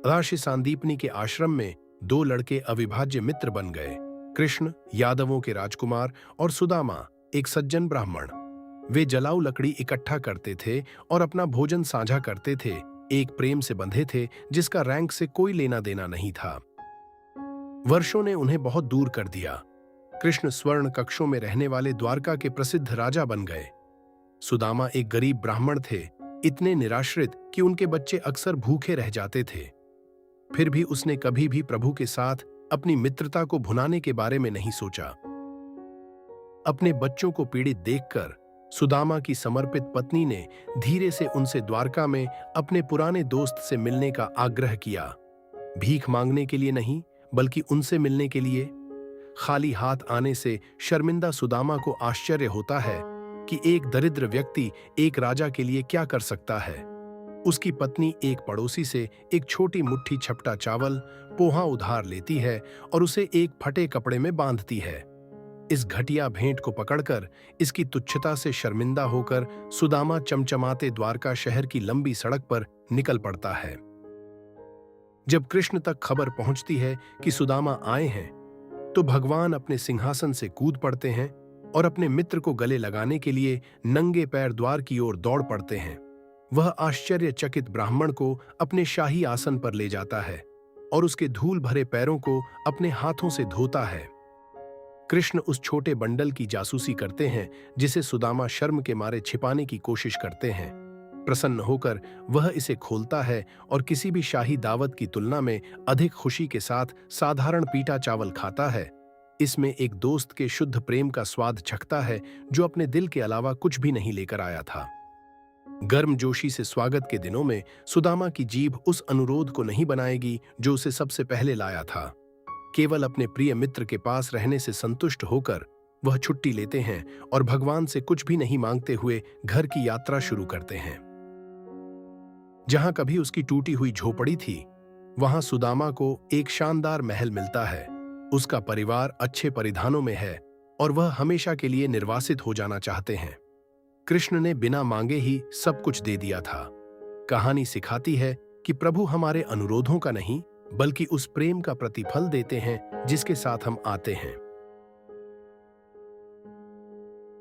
राशि सांदीपनी के आश्रम में दो लड़के अविभाज्य मित्र बन गए। कृष्ण, यादवों के राजकुमार, और सुदामा, एक सज्जन ब्राह्मण। वे जलाऊ लकड़ी इकट्ठा करते थे और अपना भोजन साझा करते थे। एक प्रेम से बंधे थे जिसका रैंक से कोई लेना देना नहीं था। वर्षों ने उन्हें बहुत दूर कर दिया। कृष्ण स्वर्ण कक्षों में रहने वाले द्वारका के प्रसिद्ध राजा बन गए। सुदामा एक गरीब ब्राह्मण थे, इतने निराश्रित कि उनके बच्चे अक्सर भूखे रह जाते थे। फिर भी उसने कभी भी प्रभु के साथ अपनी मित्रता को भुनाने के बारे में नहीं सोचा। अपने बच्चों को पीड़ित देखकर सुदामा की समर्पित पत्नी ने धीरे से उनसे द्वारका में अपने पुराने दोस्त से मिलने का आग्रह किया। भीख मांगने के लिए नहीं, बल्कि उनसे मिलने के लिए। खाली हाथ आने से शर्मिंदा सुदामा को आश्चर्य होता है कि एक दरिद्र व्यक्ति एक राजा के लिए क्या कर सकता है। उसकी पत्नी एक पड़ोसी से एक छोटी मुट्ठी छपटा चावल, पोहा उधार लेती है और उसे एक फटे कपड़े में बांधती है। इस घटिया भेंट को पकड़कर, इसकी तुच्छता से शर्मिंदा होकर सुदामा चमचमाते द्वारका शहर की लंबी सड़क पर निकल पड़ता है। जब कृष्ण तक खबर पहुंचती है कि सुदामा आए हैं, तो भगवान अपने सिंहासन से कूद पड़ते हैं और अपने मित्र को गले लगाने के लिए नंगे पैर द्वार की ओर दौड़ पड़ते हैं। वह आश्चर्यचकित ब्राह्मण को अपने शाही आसन पर ले जाता है और उसके धूल भरे पैरों को अपने हाथों से धोता है। कृष्ण उस छोटे बंडल की जासूसी करते हैं जिसे सुदामा शर्म के मारे छिपाने की कोशिश करते हैं। प्रसन्न होकर वह इसे खोलता है और किसी भी शाही दावत की तुलना में अधिक खुशी के साथ साधारण पीटा चावल खाता है। इसमें एक दोस्त के शुद्ध प्रेम का स्वाद चखता है जो अपने दिल के अलावा कुछ भी नहीं लेकर आया था। गर्मजोशी से स्वागत के दिनों में सुदामा की जीभ उस अनुरोध को नहीं बनाएगी जो उसे सबसे पहले लाया था। केवल अपने प्रिय मित्र के पास रहने से संतुष्ट होकर वह छुट्टी लेते हैं और भगवान से कुछ भी नहीं मांगते हुए घर की यात्रा शुरू करते हैं। जहां कभी उसकी टूटी हुई झोपड़ी थी, वहां सुदामा को एक शानदार महल मिलता है। उसका परिवार अच्छे परिधानों में है और वह हमेशा के लिए निर्वासित हो जाना चाहते हैं। कृष्ण ने बिना मांगे ही सब कुछ दे दिया था। कहानी सिखाती है कि प्रभु हमारे अनुरोधों का नहीं, बल्कि उस प्रेम का प्रतिफल देते हैं जिसके साथ हम आते हैं।